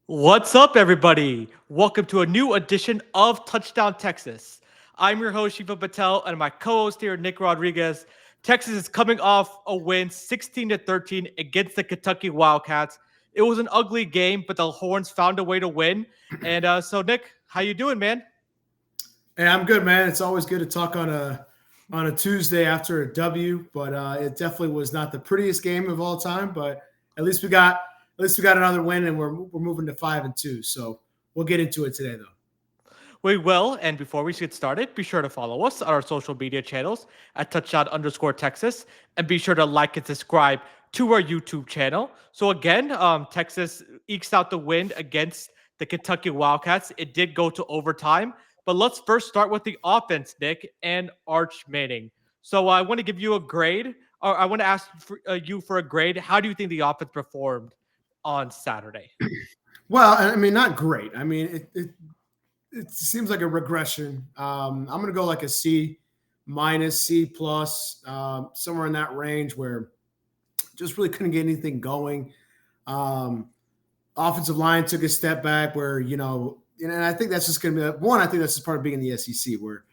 What's up, everybody? Welcome to a new edition of Touchdown Texas. I'm your host, Shiva Patel, and my co-host here, Nick Rodriguez. Texas is coming off a win 16-13 against the Kentucky Wildcats. It was an ugly game, but the Horns found a way to win. And Nick, how you doing, man? Hey, I'm good, man. It's always good to talk on a Tuesday after a W, but it definitely was not the prettiest game of all time. But at least we got another win, and we're moving to 5-2. So we'll get into it today, though. We will. And before we get started, be sure to follow us on our social media channels at touchdown_Texas. And be sure to like and subscribe to our YouTube channel. So again, Texas ekes out the win against the Kentucky Wildcats. It did go to overtime. But let's first start with the offense, Nick, and Arch Manning. So I want to give you a grade, or I want to ask you for a grade. How do you think the offense performed on Saturday? Well, I mean, not great. I mean, it seems like a regression. I'm going to go like a C minus, C plus, somewhere in that range where just really couldn't get anything going. Offensive line took a step back where, and I think that's just going to be one. I think that's just part of being in the SEC where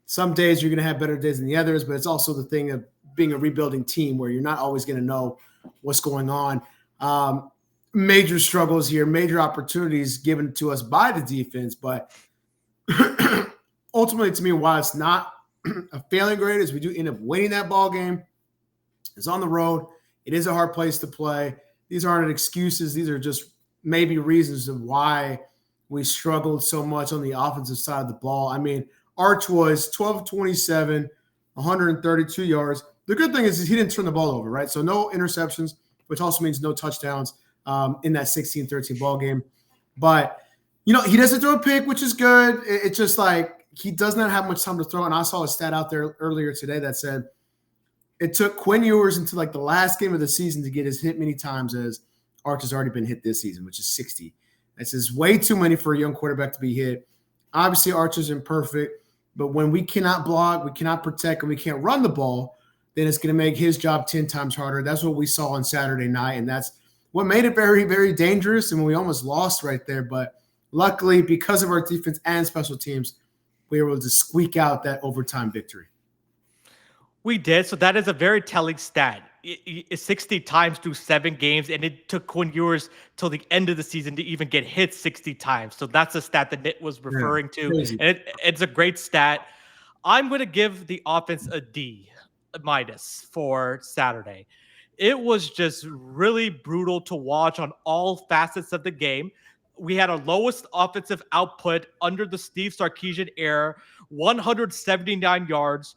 some days you're going to have better days than the others, but it's also the thing of being a rebuilding team where you're not always going to know what's going on. Major struggles here, major opportunities given to us by the defense, but ultimately, to me, why it's not a failing grade is we do end up winning that ball game. It's on the road. It is a hard place to play. These aren't excuses. These are just maybe reasons of why we struggled so much on the offensive side of the ball. I mean, Arch was 12 of 27, 132 yards. The good thing is he didn't turn the ball over, right? So no interceptions, which also means no touchdowns in that 16-13 ball game. But he doesn't throw a pick, which is good. It's just like he does not have much time to throw. And I saw a stat out there earlier today that said it took Quinn Ewers into like the last game of the season to get as hit many times as Arch has already been hit this season, which is 60. This is way too many for a young quarterback to be hit. Obviously, Arch isn't perfect, but when we cannot block, we cannot protect, and we can't run the ball, then it's going to make his job 10 times harder. That's what we saw on Saturday night, and that's what made it very, very dangerous, and we almost lost right there. But luckily, because of our defense and special teams, we were able to squeak out that overtime victory. We did. So that is a very telling stat. 60 times through 7 games, and it took Quinn Ewers till the end of the season to even get hit 60 times. So that's a stat that Nick was referring to. Crazy. And it's a great stat. I'm going to give the offense a D minus for Saturday. It was just really brutal to watch on all facets of the game. We had our lowest offensive output under the Steve Sarkisian era, 179 yards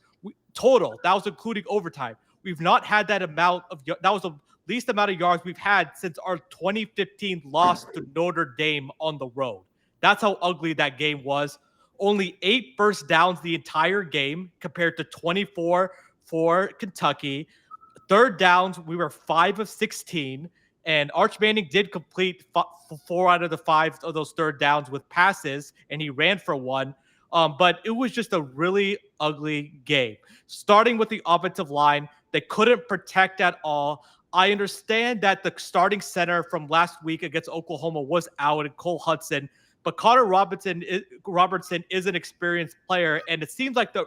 total. That was including overtime. We've not had that amount of that was the least amount of yards we've had since our 2015 loss to Notre Dame on the road. That's how ugly that game was. Only 8 first downs the entire game compared to 24 for Kentucky. Third downs, we were 5 of 16, and Arch Manning did complete 4 out of the 5 of those third downs with passes, and he ran for 1. But it was just a really ugly game. Starting with the offensive line, they couldn't protect at all. I understand that the starting center from last week against Oklahoma was out, and Cole Hudson, but Connor Robertson is an experienced player, and it seems like the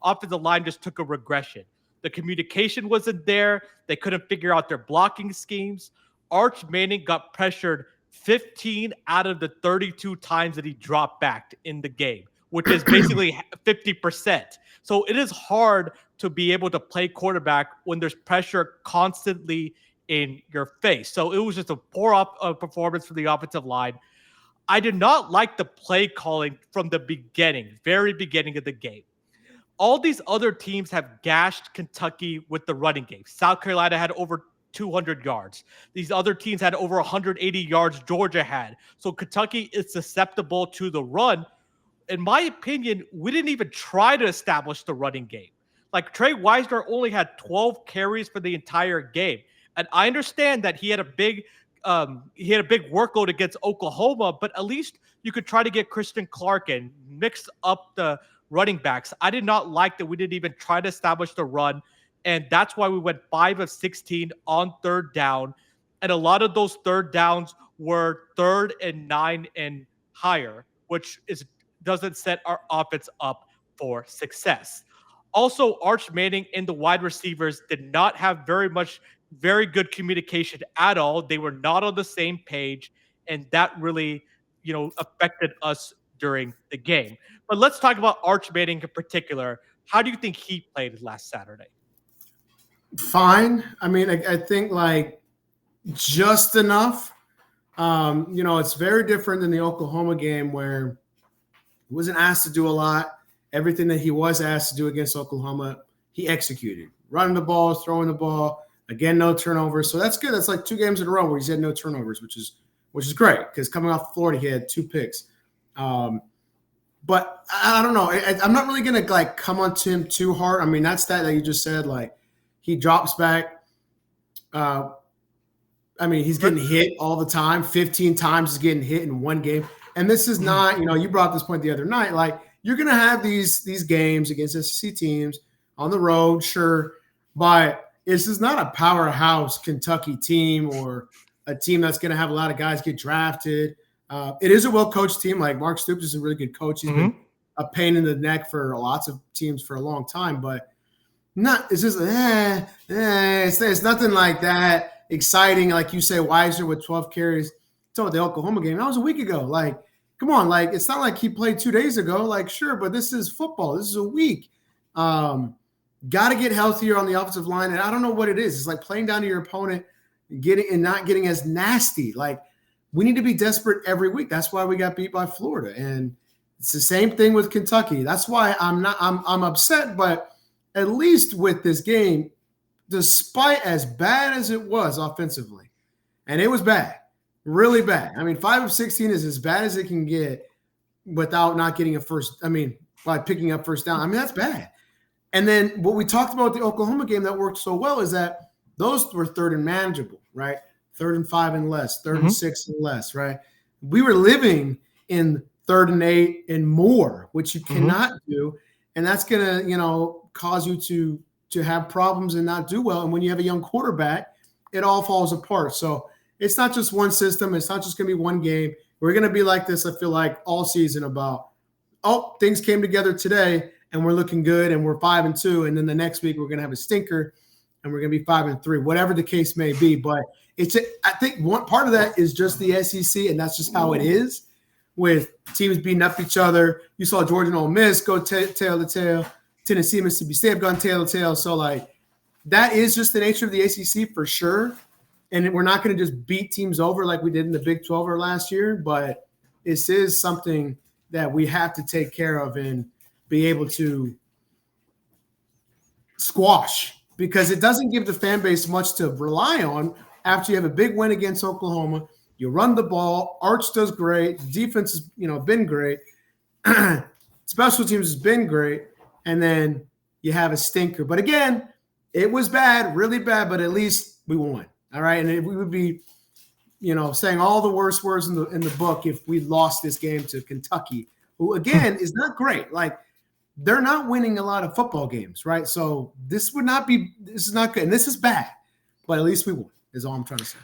offensive line just took a regression. The communication wasn't there. They couldn't figure out their blocking schemes. Arch Manning got pressured 15 out of the 32 times that he dropped back in the game, which is basically 50%. So it is hard to be able to play quarterback when there's pressure constantly in your face. So it was just a poor performance from the offensive line. I did not like the play calling from the beginning, very beginning of the game. All these other teams have gashed Kentucky with the running game. South Carolina had over 200 yards. These other teams had over 180 yards. Georgia had. So Kentucky is susceptible to the run. In my opinion, we didn't even try to establish the running game. Like Trey Wisner only had 12 carries for the entire game. And I understand that he had a big workload against Oklahoma, but at least you could try to get Christian Clark and mix up the running backs. I did not like that we didn't even try to establish the run. And that's why we went 5 of 16 on third down. And a lot of those third downs were 3rd and 9 and higher, which is doesn't set our offense up for success. Also, Arch Manning and the wide receivers did not have very good communication at all. They were not on the same page, and that really, affected us during the game. But let's talk about Arch Manning in particular. How do you think he played last Saturday? Fine. I mean, I think like just enough. It's very different than the Oklahoma game where he wasn't asked to do a lot. Everything that he was asked to do against Oklahoma, he executed. Running the ball, throwing the ball. Again, no turnovers. So that's good. That's like 2 games in a row where he's had no turnovers, which is great because coming off Florida, he had 2 picks. But I don't know. I'm not really gonna like come onto him too hard. I mean, that stat that you just said, like he drops back. He's getting hit all the time. 15 times he's getting hit in one game. And this is not, you brought this point the other night. Like you're gonna have these games against SEC teams on the road, sure, but this is not a powerhouse Kentucky team or a team that's gonna have a lot of guys get drafted. It is a well-coached team. Like Mark Stoops is a really good coach. He's been a pain in the neck for lots of teams for a long time, but it's just it's nothing like that exciting. Like you say, Weiser with 12 carries. Talking about the Oklahoma game, that was a week ago. Like, come on, like it's not like he played 2 days ago. Like, sure, but this is football. This is a week. Got to get healthier on the offensive line, and I don't know what it is. It's like playing down to your opponent, not getting as nasty. Like, we need to be desperate every week. That's why we got beat by Florida, and it's the same thing with Kentucky. That's why I'm upset, but at least with this game, despite as bad as it was offensively, and it was bad, really bad. I mean, 5 of 16 is as bad as it can get without not getting by picking up first down. I mean, that's bad. And then what we talked about with the Oklahoma game that worked so well is that those were 3rd and manageable, right? 3rd and 5 and less, 3rd and 6 and less, right? We were living in 3rd and 8 and more, which you cannot do. And that's going to, cause you to have problems and not do well. And when you have a young quarterback, it all falls apart. So it's not just one system. It's not just going to be one game. We're going to be like this, I feel like, all season about, things came together today and we're looking good and we're 5-2. And then the next week we're going to have a stinker and we're going to be 5-3, whatever the case may be. But I think one part of that is just the SEC, and that's just how it is with teams beating up each other. You saw Georgia and Ole Miss go tail to tail. Tennessee, Mississippi State have gone tail to tail. So, like, that is just the nature of the ACC for sure. And we're not going to just beat teams over like we did in the Big 12 or last year, but this is something that we have to take care of and be able to squash, because it doesn't give the fan base much to rely on after you have a big win against Oklahoma. You run the ball. Arch does great. The defense has, been great. Special teams has been great. And then you have a stinker. But again, it was bad, really bad, but at least we won. All right. And we would be, saying all the worst words in the book if we lost this game to Kentucky, who again is not great. Like, they're not winning a lot of football games, right? So this is not good. And this is bad, but at least we won, is all I'm trying to say.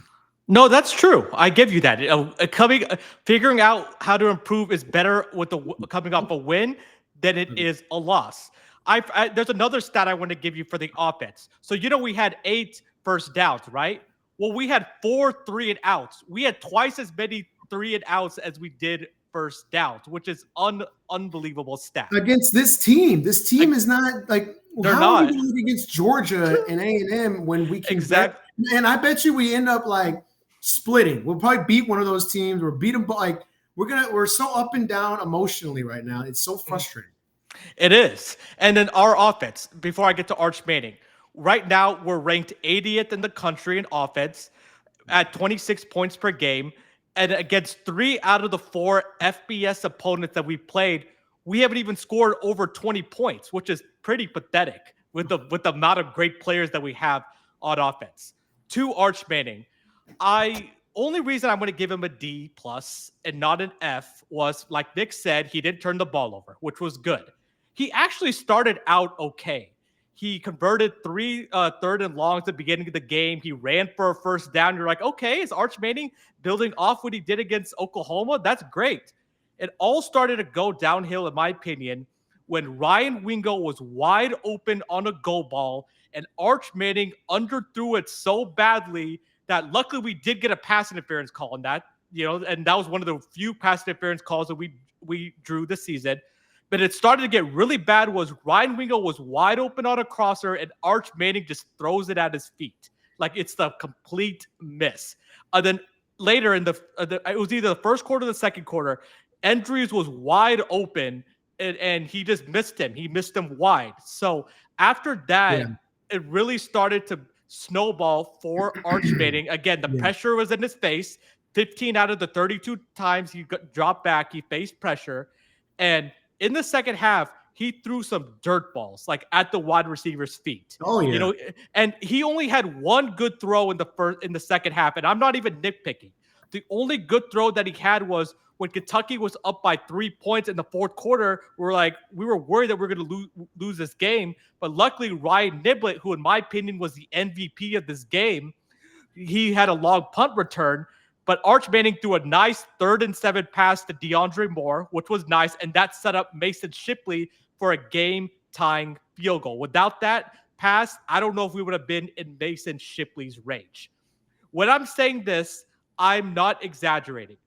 No, that's true. I give you that. Figuring out how to improve is better with coming off a win than it is a loss. There's another stat I want to give you for the offense. So, we had 8 first downs, right? Well, we had 4 3-and-outs. We had twice as many 3-and-outs as we did first downs, which is unbelievable stat. Against this team is not like, they're how not. are we going against Georgia and A&M when we can and I bet you we end up like splitting. We'll probably beat one of those teams or beat them, but like we're so up and down emotionally right now. It's so frustrating. It is. And then our offense, before I get to Arch Manning, right now we're ranked 80th in the country in offense at 26 points per game. And against 3 out of the 4 FBS opponents that we played, we haven't even scored over 20 points, which is pretty pathetic with the amount of great players that we have on offense. To Arch Manning, only reason I'm going to give him a D plus and not an F was, like Nick said, he didn't turn the ball over, which was good. He actually started out okay. He converted three third and longs at the beginning of the game. He ran for a first down. You're like, okay, is Arch Manning building off what he did against Oklahoma? That's great. It all started to go downhill, in my opinion, when Ryan Wingo was wide open on a go ball and Arch Manning underthrew it so badly that luckily we did get a pass interference call on that, and that was one of the few pass interference calls that we drew this season. But it started to get really bad was Ryan Wingo was wide open on a crosser and Arch Manning just throws it at his feet. Like it's the complete miss. Then later in it was either the first quarter or the second quarter, Andrews was wide open and he just missed him. He missed him wide. So after that, it really started to snowball for Arch Manning. Again, the pressure was in his face. 15 out of the 32 times he got dropped back, he faced pressure. And in the second half, he threw some dirt balls like at the wide receiver's feet. Oh yeah. And he only had one good throw in the second half. And I'm not even nitpicking. The only good throw that he had was when Kentucky was up by 3 points in the fourth quarter. We were worried that we were going to lose this game. But luckily, Ryan Niblett, who in my opinion was the MVP of this game, he had a long punt return. But Arch Manning threw a nice 3rd and 7 pass to DeAndre Moore, which was nice. And that set up Mason Shipley for a game-tying field goal. Without that pass, I don't know if we would have been in Mason Shipley's range. When I'm saying this, I'm not exaggerating.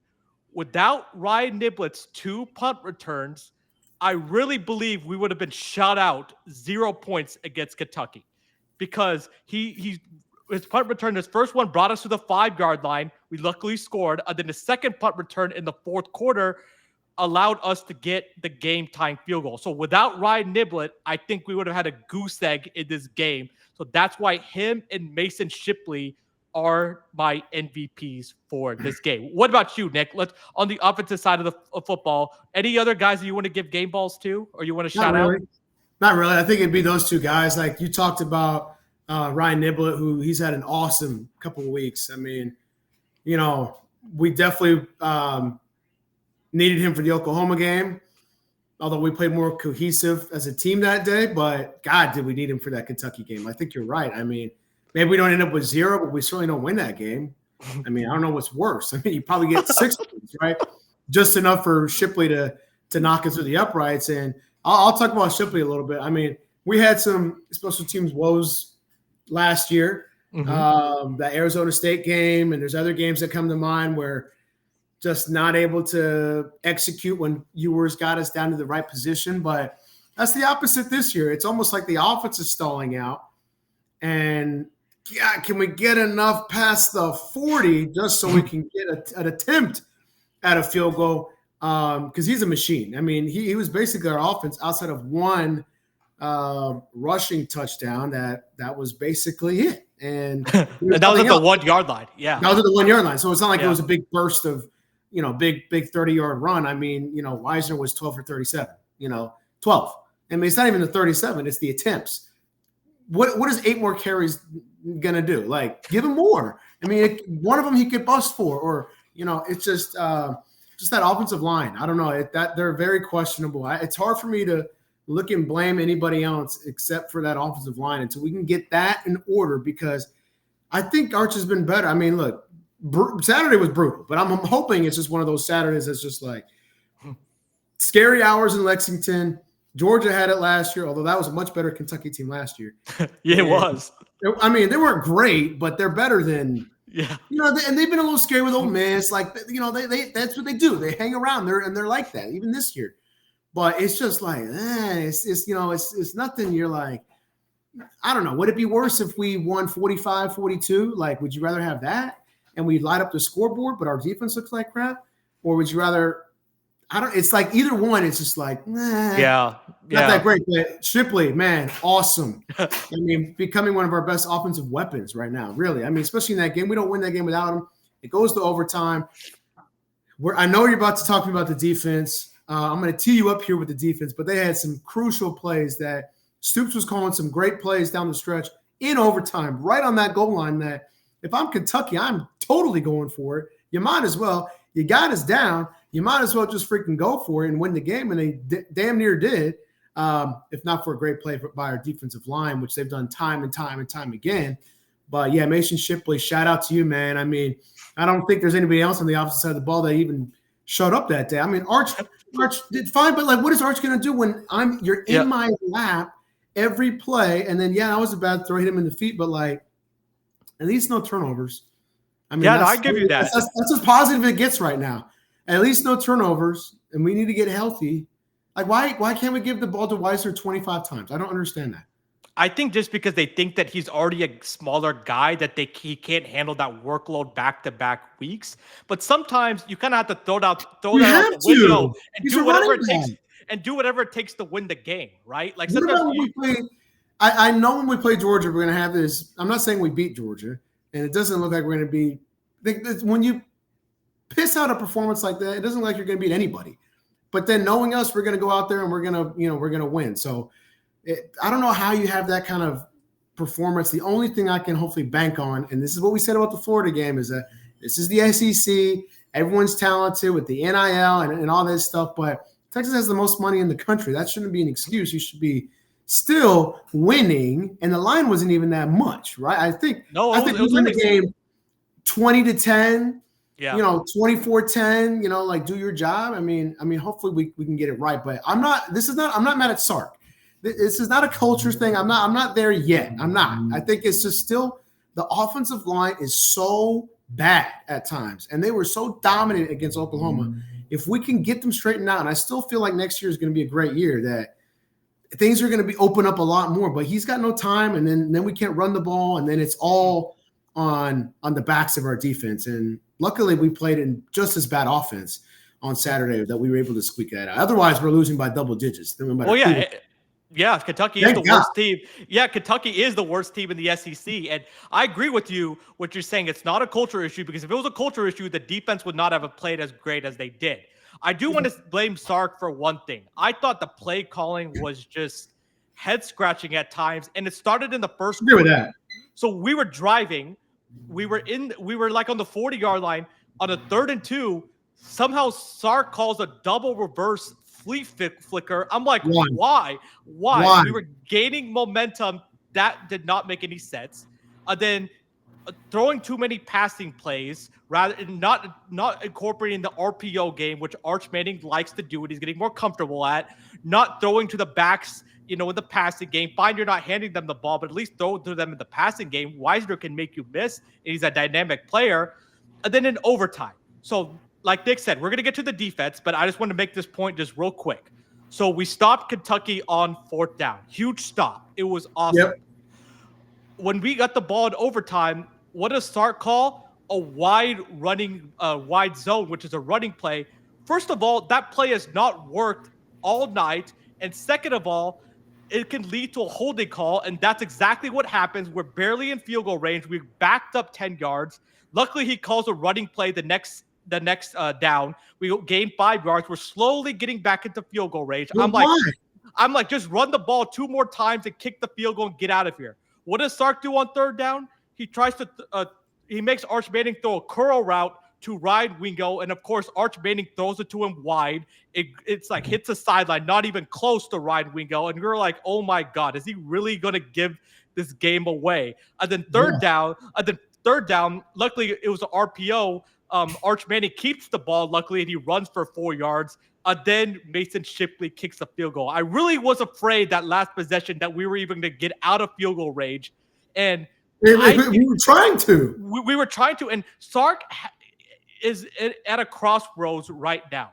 Without Ryan Niblett's 2 punt returns, I really believe we would have been shut out 0 points against Kentucky because his punt return, his first one brought us to the 5-yard line. We luckily scored. And then the second punt return in the fourth quarter allowed us to get the game-tying field goal. So without Ryan Niblett, I think we would have had a goose egg in this game. So that's why him and Mason Shipley are my MVPs for this game. What about you, Nick? Let's on the offensive side of the football. Any other guys that you want to give game balls to, or you want to shout out? Not really. I think it'd be those two guys. Like you talked about Ryan Niblett, who he's had an awesome couple of weeks. I mean, we definitely needed him for the Oklahoma game, although we played more cohesive as a team that day. But God, did we need him for that Kentucky game? I think you're right. I mean, maybe we don't end up with 0, but we certainly don't win that game. I mean, I don't know what's worse. I mean, you probably get 6 points, right? Just enough for Shipley to knock us through the uprights. And I'll talk about Shipley a little bit. I mean, we had some special teams woes last year, the Arizona State game, and there's other games that come to mind where just not able to execute when Ewers got us down to the right position. But that's the opposite this year. It's almost like the offense is stalling out. And yeah, can we get enough past the 40 just so we can get an attempt at a field goal? Because he's a machine. I mean, he was basically our offense outside of one rushing touchdown. That was basically it. And that was at the 1-yard line. Yeah. That was at the 1-yard line. So it's not like it was a big burst of, big 30-yard run. I mean, Weisner was 12 for 37, 12. I mean, it's not even the 37. It's the attempts. What is 8 more carries going to do? Like, give him more. I mean, one of them he could bust for, or, it's just that offensive line. I don't know. They're very questionable. It's hard for me to look and blame anybody else except for that offensive line until we can get that in order, because I think Arch has been better. I mean, look, Saturday was brutal, but I'm hoping it's just one of those Saturdays that's just like scary hours in Lexington. Georgia had it last year, although that was a much better Kentucky team last year. Yeah, it was. I mean, they weren't great, but they're better than and they've been a little scary with Ole Miss. Like, they that's what they do. They hang around there, and they're like that even this year. But it's just like, it's nothing. You're like, I don't know. Would it be worse if we won 45-42? Like, would you rather have that and we light up the scoreboard, but our defense looks like crap? Or would you rather? It's like either one. It's just like, not that great. But Shipley, man, awesome. I mean, becoming one of our best offensive weapons right now, really. I mean, especially in that game. We don't win that game without him. It goes to overtime. I know you're about to talk to me about the defense. I'm going to tee you up here with the defense, but they had some crucial plays that Stoops was calling some great plays down the stretch in overtime, right on that goal line that if I'm Kentucky, I'm totally going for it. You might as well. You got us down. You might as well just freaking go for it and win the game, and they damn near did. if not for a great play by our defensive line, which they've done time and time and time again. But yeah, Mason Shipley, shout out to you, man. I mean, I don't think there's anybody else on the opposite side of the ball that even showed up that day. I mean, Arch did fine, but like, what is Arch going to do when you're in my lap every play? And then, yeah, that was a bad throw, hit him in the feet, but like, at least no turnovers. I mean, I give you that. That's as positive it gets right now. At least no turnovers, and we need to get healthy. Like, why can't we give the ball to Weiser 25 times? I don't understand that. I think just because they think that he's already a smaller guy, that he can't handle that workload back-to-back weeks. But sometimes you kind of have to throw that out the window and do whatever it takes. And do whatever it takes to win the game, right? Like sometimes I know when we play Georgia, we're going to have this. I'm not saying we beat Georgia, and it doesn't look like we're going to be. When you piss out a performance like that, it doesn't look like you're going to beat anybody. But then knowing us, we're going to go out there and we're going to win. So I don't know how you have that kind of performance. The only thing I can hopefully bank on, and this is what we said about the Florida game, is that this is the SEC. Everyone's talented with the NIL and all this stuff, but Texas has the most money in the country. That shouldn't be an excuse. You should be still winning, and the line wasn't even that much, right? I think we won the game 20-10. Yeah. 24-10, like do your job. I mean, hopefully we can get it right, but I'm not mad at Sark. This is not a culture thing. I'm not there yet. I'm not. I think it's just still the offensive line is so bad at times, and they were so dominant against Oklahoma. If we can get them straightened out, and I still feel like next year is going to be a great year, that things are going to be open up a lot more, but he's got no time, and then we can't run the ball, and then it's all on the backs of our defense. And luckily we played in just as bad offense on Saturday that we were able to squeak that out. Otherwise we're losing by double digits. Yeah, Kentucky is the worst team. Yeah, Kentucky is the worst team in the SEC. And I agree with you, what you're saying. It's not a culture issue, because if it was a culture issue, the defense would not have played as great as they did. I do want to blame Sark for one thing. I thought the play calling was just head-scratching at times, and it started in the first quarter. I agree with that. So we were driving. We were like on the 40-yard line on a 3rd and 2. Somehow Sark calls a double reverse flea flicker. I'm like, why? We were gaining momentum. That did not make any sense. Then throwing too many passing plays, rather not incorporating the RPO game, which Arch Manning likes to do and he's getting more comfortable at. Not throwing to the backs, in the passing game. Fine, you're not handing them the ball, but at least throw to them in the passing game. Wisner can make you miss, and he's a dynamic player. And then in overtime. So, like Nick said, we're going to get to the defense, but I just want to make this point just real quick. So we stopped Kentucky on 4th down. Huge stop. It was awesome. Yep. When we got the ball in overtime, what does Sark call? A wide zone, which is a running play. First of all, that play has not worked all night. And second of all, it can lead to a holding call, and that's exactly what happens. We're barely in field goal range. We backed up 10 yards. Luckily, he calls a running play the next down. We gained 5 yards. We're slowly getting back into field goal range. I'm like, just run the ball 2 more times and kick the field goal and get out of here. What does Sark do on 3rd down? He tries to he makes Arch Manning throw a curl route to Ryan Wingo, and of course, Arch Manning throws it to him wide. It's like hits the sideline, not even close to Ryan Wingo, and you're like, oh my God, is he really going to give this game away? And then third down, luckily it was an RPO. Arch Manning keeps the ball, luckily, and he runs for 4 yards. Then Mason Shipley kicks a field goal. I really was afraid that last possession that we were even going to get out of field goal range, and we were trying to. We were trying to, and Sark is at a crossroads right now.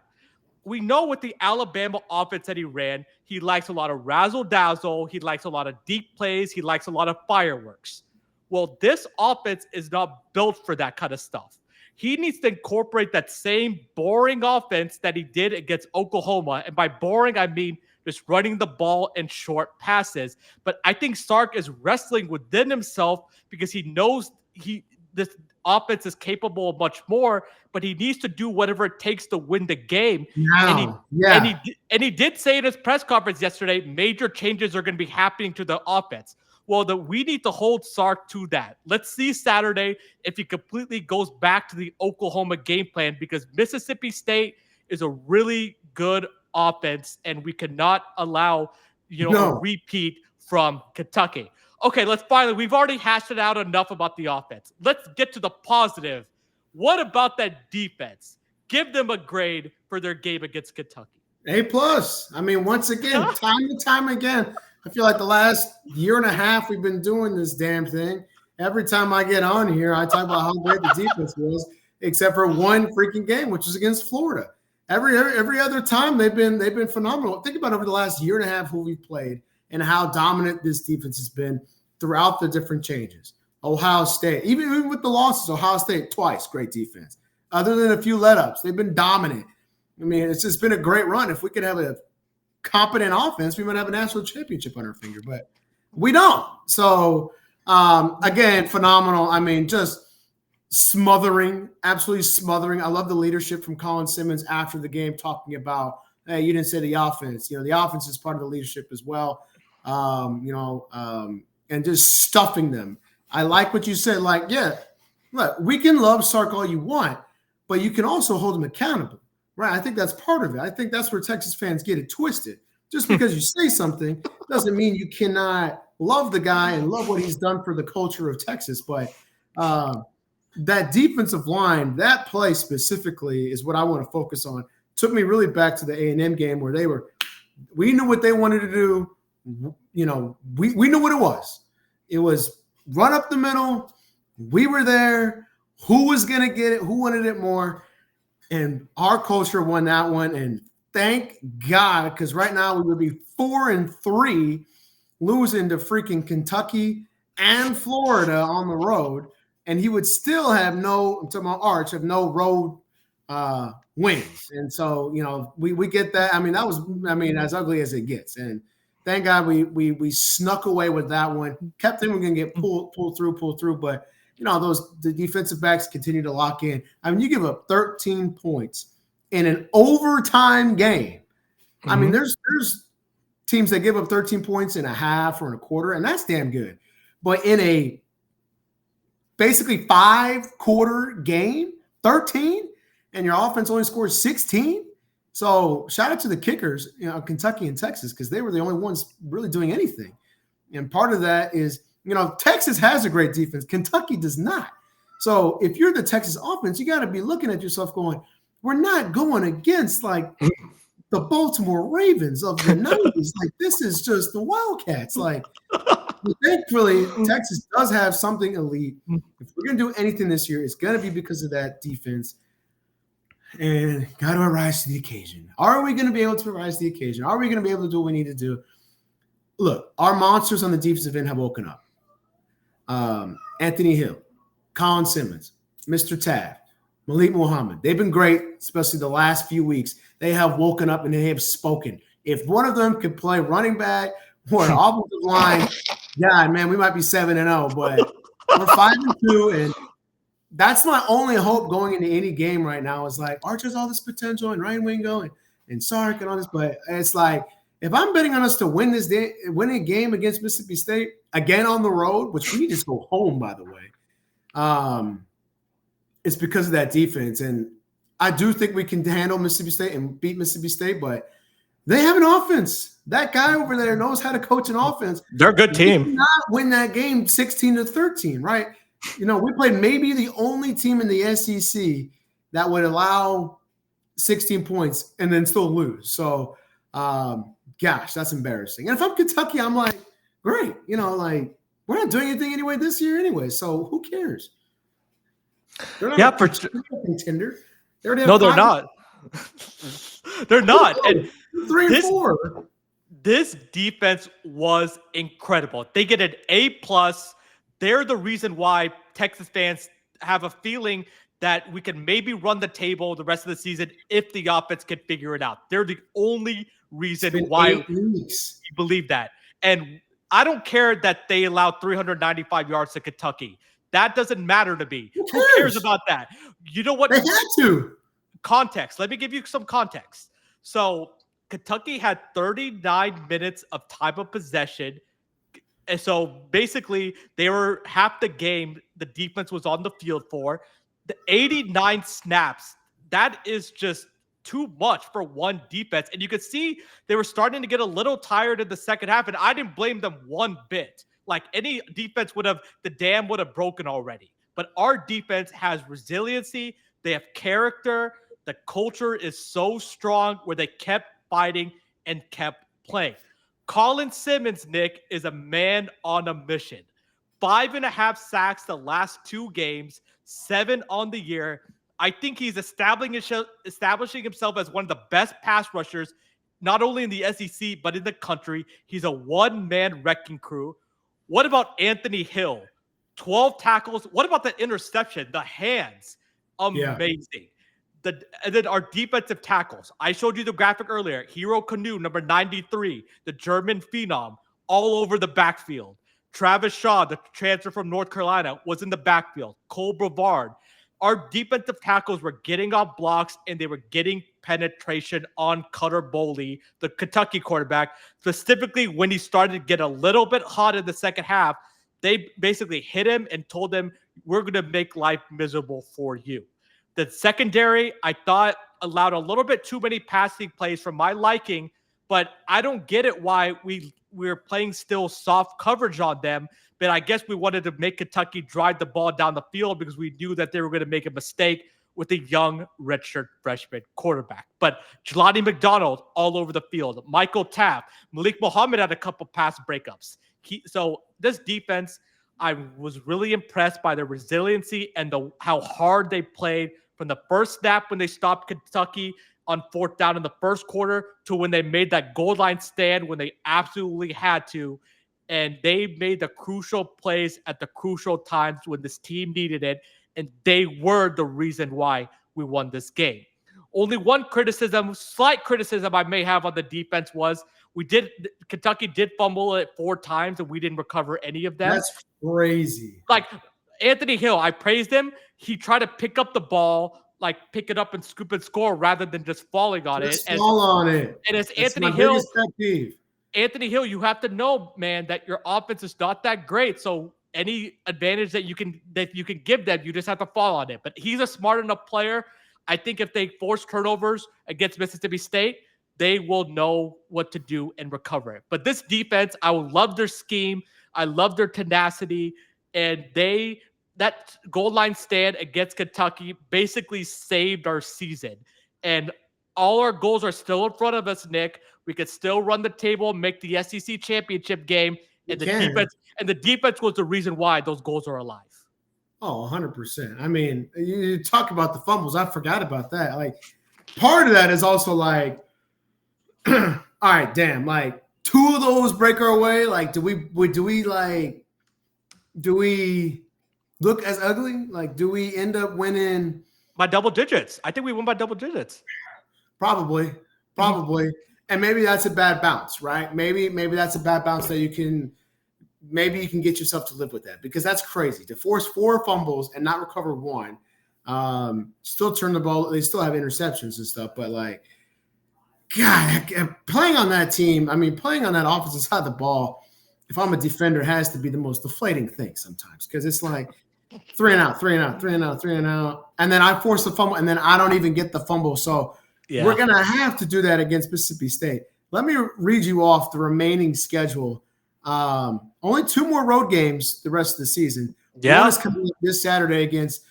We know with the Alabama offense that he ran, he likes a lot of razzle-dazzle. He likes a lot of deep plays. He likes a lot of fireworks. Well, this offense is not built for that kind of stuff. He needs to incorporate that same boring offense that he did against Oklahoma. And by boring, I mean just running the ball in short passes. But I think Sark is wrestling within himself because he knows this offense is capable of much more, but he needs to do whatever it takes to win the game. And he did say in his press conference yesterday, major changes are going to be happening to the offense. Well, we need to hold Sark to that. Let's see Saturday if he completely goes back to the Oklahoma game plan, because Mississippi State is a really good offense, and we cannot allow a No. repeat from Kentucky. Okay, we've already hashed it out enough about the offense. Let's get to the positive. What about that defense? Give them a grade for their game against Kentucky. A plus. I mean, once again, time and time again, I feel like the last year and a half we've been doing this damn thing. Every time I get on here, I talk about how great the defense was, except for one freaking game, which was against Florida. Every other time they've been phenomenal. Think about over the last year and a half who we've played and how dominant this defense has been throughout the different changes. Ohio State, even with the losses, Ohio State twice, great defense. Other than a few let-ups, they've been dominant. I mean, it's just been a great run. If we could have a competent offense, we might have a national championship on our finger, but we don't. So, again, phenomenal. I mean, just smothering, absolutely smothering. I love the leadership from Colin Simmons after the game talking about, hey, you didn't say the offense. The offense is part of the leadership as well, and just stuffing them. I like what you said. Like, yeah, look, we can love Sark all you want, but you can also hold him accountable. Right, I think that's part of it. I think that's where Texas fans get it twisted. Just because you say something doesn't mean you cannot love the guy and love what he's done for the culture of Texas. But that defensive line, that play specifically, is what I want to focus on. Took me really back to the A&M game where we knew what they wanted to do. We knew what it was. It was run up the middle. We were there. Who was going to get it? Who wanted it more? And our culture won that one, and thank God, because right now we would be 4-3, losing to freaking Kentucky and Florida on the road, and he would still have no road wins. And so, we get that. I mean, that was, as ugly as it gets. And thank God we snuck away with that one. Kept thinking we're going to get pulled through, but the defensive backs continue to lock in. I mean, you give up 13 points in an overtime game. Mm-hmm. I mean, there's teams that give up 13 points in a half or in a quarter, and that's damn good. But in a basically 5-quarter game, 13, and your offense only scores 16. So shout out to the kickers, Kentucky and Texas, because they were the only ones really doing anything. And part of that is, Texas has a great defense. Kentucky does not. So if you're the Texas offense, you got to be looking at yourself going, we're not going against like the Baltimore Ravens of the 90s. Like, this is just the Wildcats. Like, thankfully, Texas does have something elite. If we're going to do anything this year, it's going to be because of that defense. And got to rise to the occasion. Are we going to be able to rise to the occasion? Are we going to be able to do what we need to do? Look, our monsters on the defensive end have woken up. Anthony Hill, Colin Simmons, Mr. Taft, Malik Muhammad. They've been great, especially the last few weeks. They have woken up and they have spoken. If one of them could play running back or an offensive line, man, we might be 7-0, but we're 5-2, and that's my only hope going into any game right now is like Archer's all this potential and Ryan Wingo and Sark and all this, but it's like, if I'm betting on us to win a game against Mississippi State, again on the road, which we just go home, by the way, it's because of that defense. And I do think we can handle Mississippi State and beat Mississippi State, but they have an offense. That guy over there knows how to coach an offense. They're a good team. We did not win that game 16-13, right? We played maybe the only team in the SEC that would allow 16 points and then still lose. So, gosh, that's embarrassing. And if I'm Kentucky, I'm like, great. We're not doing anything anyway this year anyway, so who cares? They're not a contender. They're not. They're not. And 3-4. This defense was incredible. They get an A+. They're the reason why Texas fans have a feeling that we can maybe run the table the rest of the season if the offense can figure it out. They're the only reason why we believe that. And I don't care that they allowed 395 yards to Kentucky. That doesn't matter to me. Who cares about that? You know what? They had to. Context. Let me give you some context. So Kentucky had 39 minutes of time of possession. And so basically they were half the game the defense was on the field for. The 89 snaps, that is just too much for one defense. And you could see they were starting to get a little tired in the second half, and I didn't blame them one bit. Like any defense would have, the dam would have broken already. But our defense has resiliency, they have character. The culture is so strong where they kept fighting and kept playing. Colin Simmons, Nick, is a man on a mission. 5.5 sacks the last 2 games, 7 on the year. I think he's establishing himself as one of the best pass rushers, not only in the SEC, but in the country. He's a one-man wrecking crew. What about Anthony Hill? 12 tackles. What about the interception? The hands. Amazing. And then our defensive tackles. I showed you the graphic earlier. Hero Canoe, number 93, the German phenom, all over the backfield. Travis Shaw, the transfer from North Carolina, was in the backfield. Cole Brevard. Our defensive tackles were getting on blocks and they were getting penetration on Cutter Boley, the Kentucky quarterback. Specifically, when he started to get a little bit hot in the second half, they basically hit him and told him, we're going to make life miserable for you. The secondary, I thought, allowed a little bit too many passing plays for my liking, but I don't get it why we're playing still soft coverage on them. But I guess we wanted to make Kentucky drive the ball down the field because we knew that they were going to make a mistake with a young redshirt freshman quarterback. But Jelani McDonald all over the field. Michael Taft. Malik Muhammad had a couple pass breakups. So this defense, I was really impressed by their resiliency and how hard they played from the first snap when they stopped Kentucky on 4th down in the first quarter to when they made that goal line stand when they absolutely had to. And they made the crucial plays at the crucial times when this team needed it. And they were the reason why we won this game. Only one slight criticism I may have on the defense was Kentucky did fumble it 4 times and we didn't recover any of them. That's crazy. Like Anthony Hill, I praised him. He tried to pick up the ball, like pick it up and scoop and score rather than just falling on it. Fall on it. And it's That's Anthony my Hill. biggest pet peeve. Anthony Hill, you have to know, man, that your offense is not that great. So any advantage that you can give them, you just have to fall on it. But he's a smart enough player. I think if they force turnovers against Mississippi State, they will know what to do and recover it. But this defense, I love their scheme. I love their tenacity. And that goal line stand against Kentucky basically saved our season. And all our goals are still in front of us, Nick. We could still run the table and make the SEC championship game. And the defense was the reason why those goals are alive. Oh, 100%. I mean, you talk about the fumbles. I forgot about that. Like, part of that is also like, all right, damn, like 2 of those break our way. Like, do we look as ugly? Like, do we end up winning by double digits? I think we won by double digits. Probably. And maybe that's a bad bounce, right? Maybe that's a bad bounce that you can get yourself to live with that, because that's crazy to force 4 fumbles and not recover 1. Still turn the ball. They still have interceptions and stuff, but like, God, playing on that team, I mean, playing on that offensive side of the ball, if I'm a defender, has to be the most deflating thing sometimes, because it's like 3 and out, 3 and out, 3 and out, 3 and out. And then I force the fumble and then I don't even get the fumble. So we're going to have to do that against Mississippi State. Let me read you off the remaining schedule. Only 2 more road games the rest of the season. One is coming up this Saturday against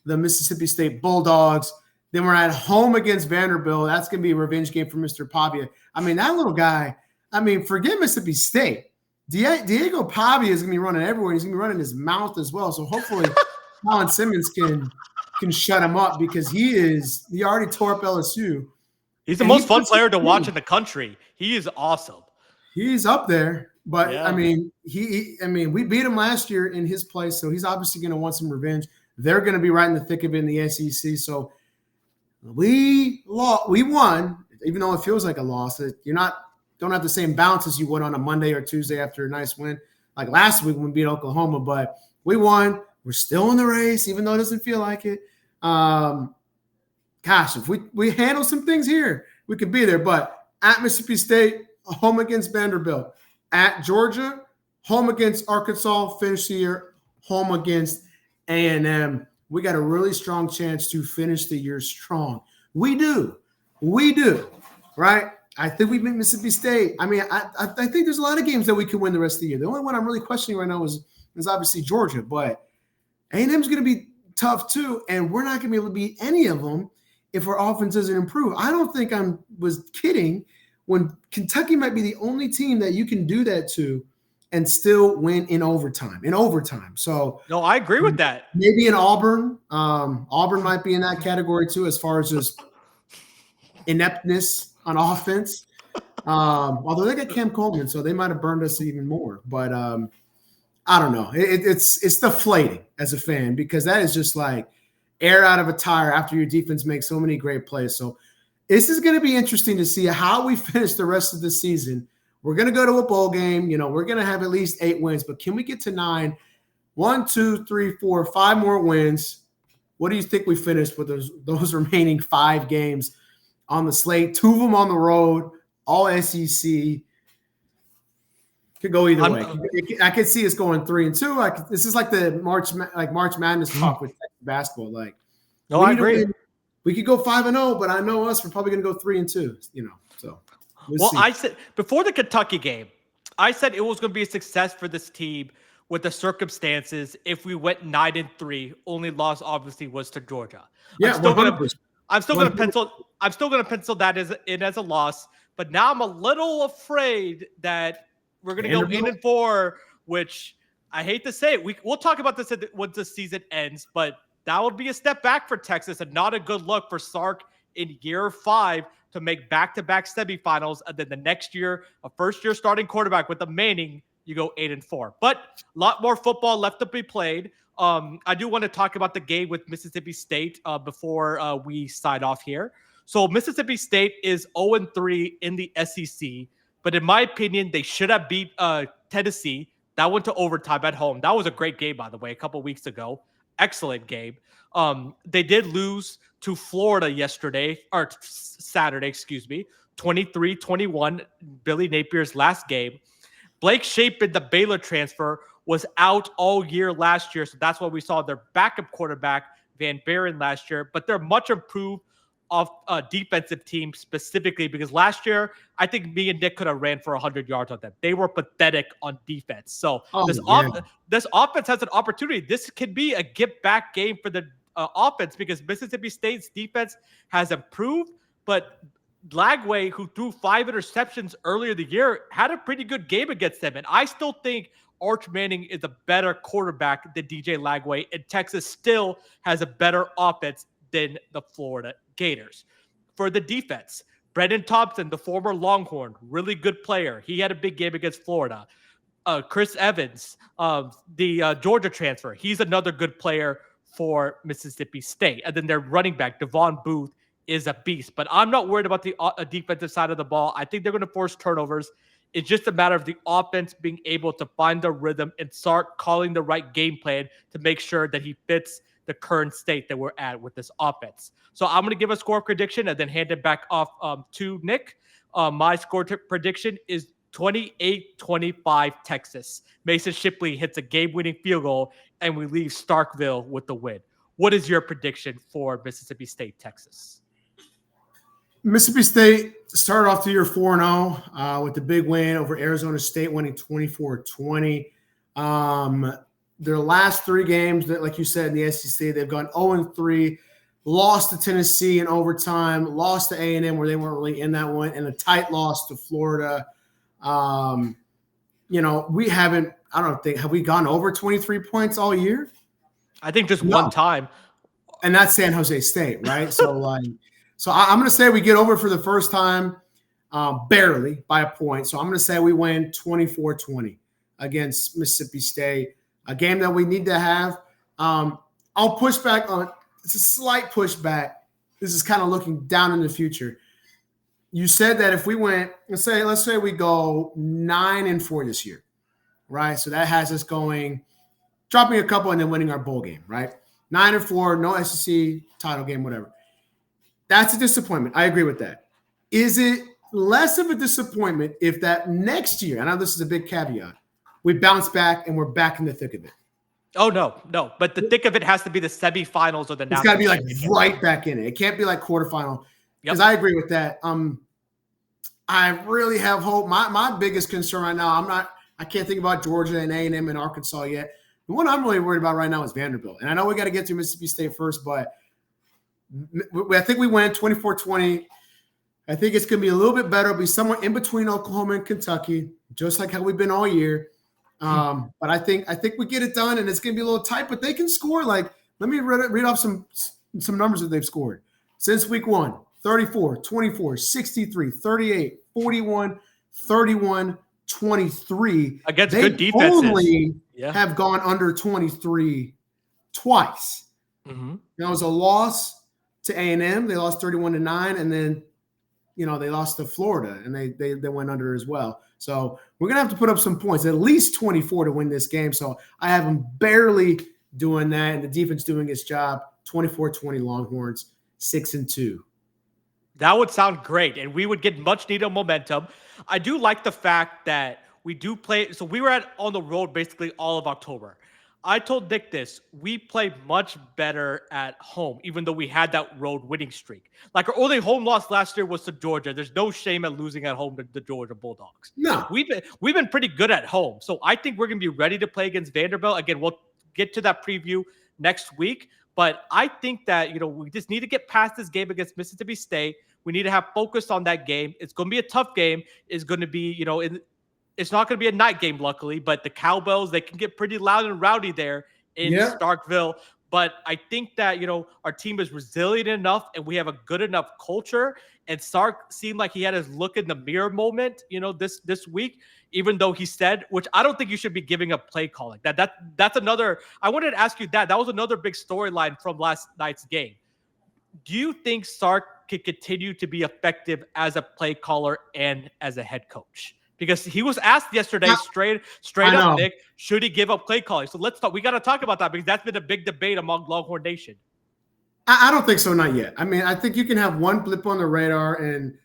the Mississippi State Bulldogs. Then we're at home against Vanderbilt. That's going to be a revenge game for Mr. Pavia. I mean, that little guy, forget Mississippi State. Diego Pavia is going to be running everywhere. He's going to be running his mouth as well. So hopefully Colin Simmons can shut him up, because he already tore up LSU. He's the most fun player to watch in the country. He is awesome. He's up there. But, yeah. We beat him last year in his place, so he's obviously going to want some revenge. They're going to be right in the thick of it in the SEC. So we won, even though it feels like a loss. Don't have the same bounce as you would on a Monday or Tuesday after a nice win, like last week when we beat Oklahoma. But we won. We're still in the race, even though it doesn't feel like it. Gosh, if we handle some things here, we could be there. But at Mississippi State, home against Vanderbilt. At Georgia, home against Arkansas, finish the year, home against A&M. We got a really strong chance to finish the year strong. We do. We do, right? I think we beat Mississippi State. I mean, I think there's a lot of games that we could win the rest of the year. The only one I'm really questioning right now is obviously Georgia, but A&M's going to be tough too, and we're not going to be able to beat any of them if our offense doesn't improve. I don't think I was kidding when Kentucky might be the only team that you can do that to and still win in overtime. So No, I agree with that. maybe in Auburn. Auburn might be in that category too, as far as just ineptness on offense. Although they got Cam Coleman, so they might have burned us even more. But I don't know. It's deflating as a fan because that is just like air out of a tire after your defense makes so many great plays. So this is going to be interesting to see how we finish the rest of the season. We're going to go to a bowl game. We're going to have at least 8 wins, but can we get to 9? 1, 2, 3, 4, 5 more wins. What do you think we finished with those remaining 5 games on the slate? 2 of them on the road, all SEC. Could go either way. I could see us going 3-2. This is like the March Madness talk with basketball. No, I agree. We could go 5-0, but I know us. We're probably going to go 3-2. So. Well, I said before the Kentucky game, I said it was going to be a success for this team with the circumstances. If we went 9-3, only loss obviously was to Georgia. Yeah, I'm still going to pencil that as a loss. But now I'm a little afraid that we're going to go 8-4, which I hate to say it. We'll talk about this once the season ends, but that would be a step back for Texas and not a good look for Sark in year 5 to make back-to-back semifinals. And then the next year, a first-year starting quarterback with the Manning, you go 8-4. But a lot more football left to be played. I do want to talk about the game with Mississippi State before we sign off here. So Mississippi State is 0-3 in the SEC. But in my opinion, they should have beat Tennessee. That went to overtime at home. That was a great game, by the way, a couple weeks ago. Excellent game. They did lose to Florida Saturday, 23-21, Billy Napier's last game. Blake Shapen, the Baylor transfer, was out all year last year, so that's why we saw their backup quarterback, Van Buren, last year. But they're much improved off a defensive team specifically because last year, I think me and Nick could have ran for 100 yards on them. They were pathetic on defense. So this offense has an opportunity. This could be a get-back game for the offense because Mississippi State's defense has improved, but Lagway, who threw 5 interceptions earlier the year, had a pretty good game against them. And I still think Arch Manning is a better quarterback than DJ Lagway, and Texas still has a better offense than the Florida Gators. For the defense, Brendan Thompson, the former Longhorn, really good player. He had a big game against Florida. Chris Evans, the Georgia transfer, he's another good player for Mississippi State. And then their running back, Devon Booth, is a beast. But I'm not worried about the defensive side of the ball. I think they're going to force turnovers. It's just a matter of the offense being able to find the rhythm and start calling the right game plan to make sure that he fits the current state that we're at with this offense. So I'm going to give a score prediction and then hand it back off to Nick. My score prediction is 28-25 Texas. Mason Shipley hits a game-winning field goal, and we leave Starkville with the win. What is your prediction for Mississippi State, Texas? Mississippi State started off the year 4-0 with the big win over Arizona State, winning 24-20. Their last 3 games, like you said, in the SEC, they've gone 0-3, lost to Tennessee in overtime, lost to A&M where they weren't really in that one, and a tight loss to Florida. We haven't – have we gone over 23 points all year? I think just one time. And that's San Jose State, right? So I'm going to say we get over for the first time, barely by a point. So I'm going to say we win 24-20 against Mississippi State, a game that we need to have. I'll push back on – it's a slight pushback. This is kind of looking down in the future. You said that if we went – let's say we go 9-4 this year, right? So that has us going – dropping a couple and then winning our bowl game, right? 9-4, no SEC title game, whatever. That's a disappointment. I agree with that. Is it less of a disappointment if that next year, I know this is a big caveat, we bounce back and we're back in the thick of it? Oh, no. But the thick of it has to be the semifinals or the national. It's got to be like right back in it. It can't be like quarterfinal. because Yep. I agree with that. I really have hope. My biggest concern right now, I can't think about Georgia and A&M and Arkansas yet. The one I'm really worried about right now is Vanderbilt. And I know we got to get through Mississippi State first, but I think we went 24-20. I think it's going to be a little bit better. It'll be somewhere in between Oklahoma and Kentucky, just like how we've been all year. But I think we get it done, and it's going to be a little tight. But they can score. Like, let me read off some numbers that they've scored since week 1: 34, 24, 63, 38, 41, 31, 23. Against They good defenses. only Yeah. have gone under 23 twice. Mm-hmm. That was a loss to A&M. They lost 31-9, and then they lost to Florida, and they went under as well. So we're gonna have to put up some points, at least 24 to win this game. So I have them barely doing that, and the defense doing its job. 24-20 Longhorns, 6-2. That would sound great, and we would get much needed momentum. I do like the fact that we do play. So we were on the road basically all of October. I told Nick this: we play much better at home, even though we had that road winning streak. Like, our only home loss last year was to Georgia. There's no shame at losing at home to the Georgia Bulldogs. No, We've been pretty good at home, so I think we're gonna be ready to play against Vanderbilt. Again, we'll get to that preview next week. But I think that we just need to get past this game against Mississippi State. We need to have focus on that game. It's going to be a tough game. It's going to be, it's not going to be a night game, luckily, but the Cowbells, they can get pretty loud and rowdy there in yeah, Starkville. But I think that, our team is resilient enough and we have a good enough culture. And Sark seemed like he had his look in the mirror moment, this week, even though he said, which I don't think you should be giving up play calling. That's another, I wanted to ask you that. That was another big storyline from last night's game. Do you think Sark could continue to be effective as a play caller and as a head coach? Because he was asked yesterday, straight I up, know. Nick, should he give up play calling? So let's talk. We got to talk about that because that's been a big debate among Longhorn Nation. I don't think so, not yet. I mean, I think you can have one blip on the radar, and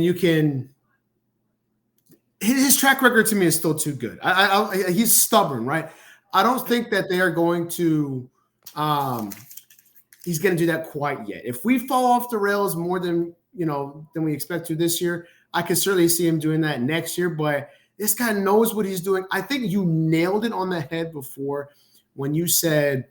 you can. His track record to me is still too good. He's stubborn, right? I don't think that they are going to. He's going to do that quite yet. If we fall off the rails more than we expect to this year, I could certainly see him doing that next year. But this guy knows what he's doing. I think you nailed it on the head before when you said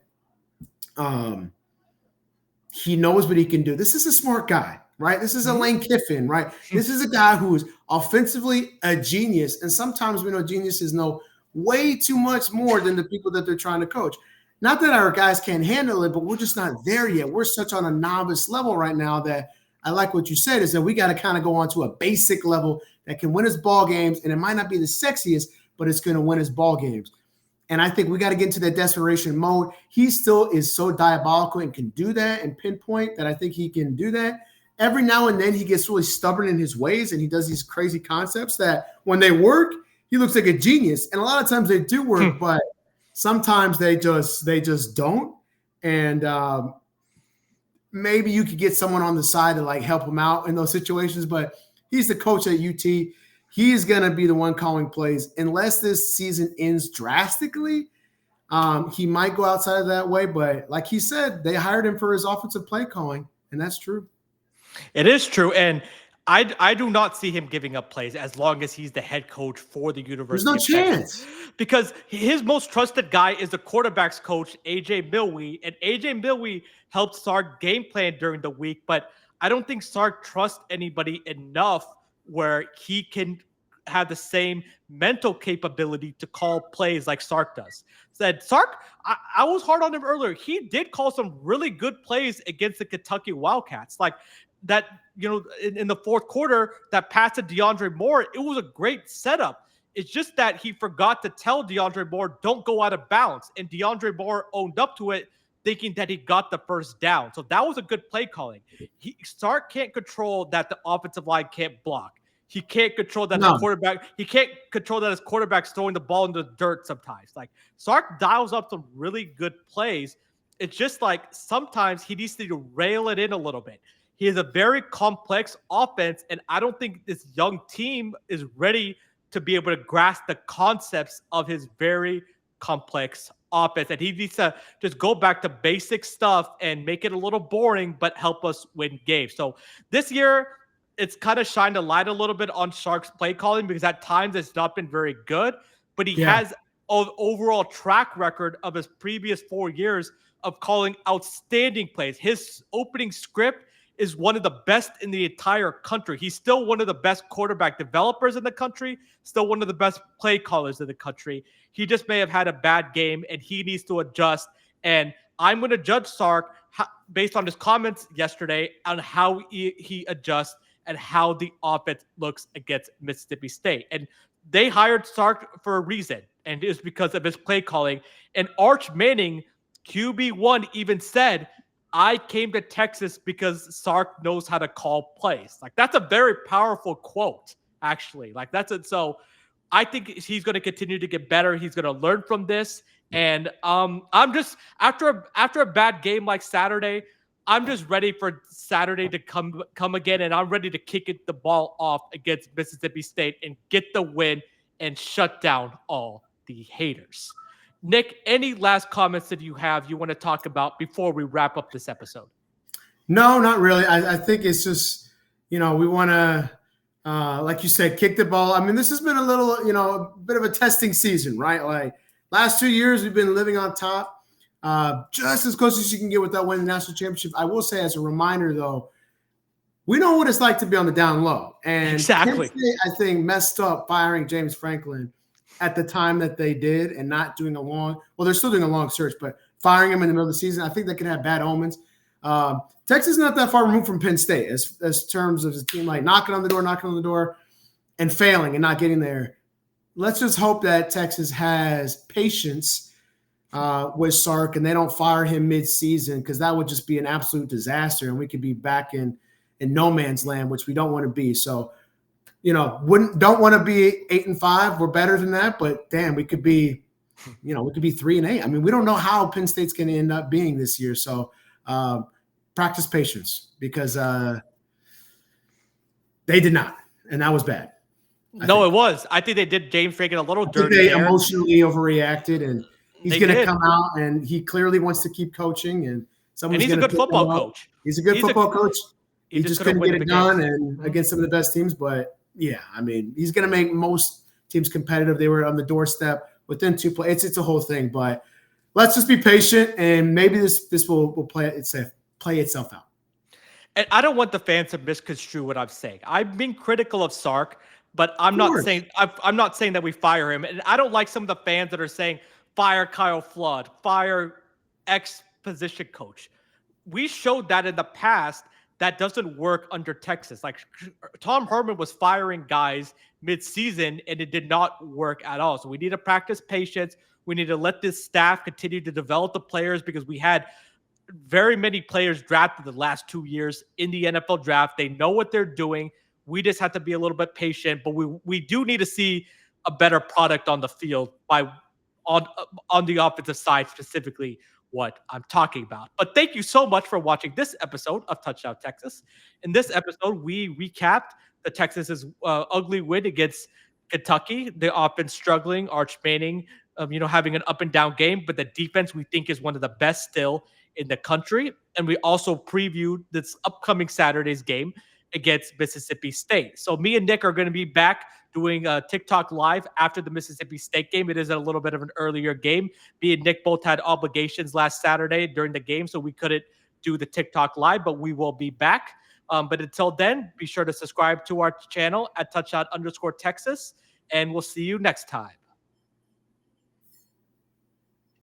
he knows what he can do. This is a smart guy, right? This is a Lane Kiffin, right? This is a guy who is offensively a genius. And sometimes we know geniuses know way too much more than the people that they're trying to coach. Not that our guys can't handle it, but we're just not there yet. We're such on a novice level right now that I like what you said is that we got to kind of go on to a basic level that can win us ball games. And it might not be the sexiest, but it's going to win us ball games. And I think we got to get into that desperation mode. He still is so diabolical and can do that and pinpoint that I think he can do that. Every now and then he gets really stubborn in his ways and he does these crazy concepts that when they work, he looks like a genius. And a lot of times they do work, but sometimes they just don't. And maybe you could get someone on the side to like help him out in those situations, but he's the coach at UT. He is going to be the one calling plays unless this season ends drastically. He might go outside of that way, but like he said, they hired him for his offensive play calling, and that's true. It is true, and I do not see him giving up plays as long as he's the head coach for the University There's no chance. Because his most trusted guy is the quarterback's coach, AJ Milwee, and AJ Milwee helped Sark game plan during the week, but I don't think Sark trusts anybody enough where he can have the same mental capability to call plays like Sark does. Said Sark, I was hard on him earlier. He did call some really good plays against the Kentucky Wildcats. Like that, in the fourth quarter, that pass to DeAndre Moore, it was a great setup. It's just that he forgot to tell DeAndre Moore, don't go out of bounds. And DeAndre Moore owned up to it, thinking that he got the first down. So that was a good play calling. Sark can't control that the offensive line can't block. He can't control that the quarterback. He can't control that his quarterback's throwing the ball in the dirt sometimes. Like Sark dials up some really good plays. It's just like sometimes he needs to rail it in a little bit. He has a very complex offense, and I don't think this young team is ready to be able to grasp the concepts of his very complex offense, and he needs to just go back to basic stuff and make it a little boring, but help us win games. So this year, it's kind of shined a light a little bit on Sark's play calling because at times it's not been very good, but he Yeah. has an overall track record of his previous 4 years of calling outstanding plays. His opening script is one of the best in the entire country. He's still one of the best quarterback developers in the country, still one of the best play callers in the country. He just may have had a bad game and he needs to adjust. And I'm going to judge Sark based on his comments yesterday on how he adjusts and how the offense looks against Mississippi State. And they hired Sark for a reason, and it's because of his play calling. And Arch Manning, QB1, even said, I came to Texas because Sark knows how to call plays. Like, that's a very powerful quote, actually. Like, that's it. So I think he's going to continue to get better. He's going to learn from this. And I'm just after a bad game like Saturday, I'm just ready for Saturday to come again, and I'm ready to kick the ball off against Mississippi State and get the win and shut down all the haters. Nick, any last comments that you want to talk about before we wrap up this episode? No, not really. I think it's just, we want to, like you said, kick the ball. I mean, this has been a little, a bit of a testing season, right? Like last 2 years, we've been living on top, just as close as you can get without winning the national championship. I will say, as a reminder, though, we know what it's like to be on the down low. And exactly, Penn State, I think, messed up firing James Franklin at the time that they did and not doing they're still doing a long search, but firing him in the middle of the season, I think that can have bad omens. Texas is not that far removed from Penn State as terms of the team, like knocking on the door and failing and not getting there. Let's just hope that Texas has patience with Sark and they don't fire him mid-season, because that would just be an absolute disaster and we could be back in no man's land, which we don't want to be. So, don't want to be 8-5. We're better than that, but damn, we could be 3-8. I mean, we don't know how Penn State's going to end up being this year. So practice patience, because they did not, and that was bad. It was. I think they did James Franklin a little dirty. They emotionally overreacted, and he's going to come out, and he clearly wants to keep coaching, and he's a good football coach. He's a good football coach. He just couldn't get it done and against some of the best teams, but yeah, I mean, he's going to make most teams competitive. They were on the doorstep within 2 plays. It's a whole thing, but let's just be patient, and maybe this will play itself out. And I don't want the fans to misconstrue what I'm saying. I'm being critical of Sark, but I'm not saying that we fire him. And I don't like some of the fans that are saying fire Kyle Flood, fire X position coach. We showed that in the past. That doesn't work under Texas. Like, Tom Herman was firing guys mid-season, and it did not work at all. So we need to practice patience. We need to let this staff continue to develop the players, because we had very many players drafted the last 2 years in the NFL draft. They know what they're doing. We just have to be a little bit patient, but we do need to see a better product on the field on the offensive side, specifically what I'm talking about. But thank you so much for watching this episode of Touchdown Texas. In this episode, we recapped the Texas's ugly win against Kentucky. The offense struggling, Arch Manning, having an up and down game, but the defense we think is one of the best still in the country. And we also previewed this upcoming Saturday's game against Mississippi State. So me and Nick are going to be back doing a TikTok live after the Mississippi State game. It is a little bit of an earlier game. Me and Nick both had obligations last Saturday during the game, so we couldn't do the TikTok live, but we will be back. But until then, be sure to subscribe to our channel at touchdown_Texas, and we'll see you next time.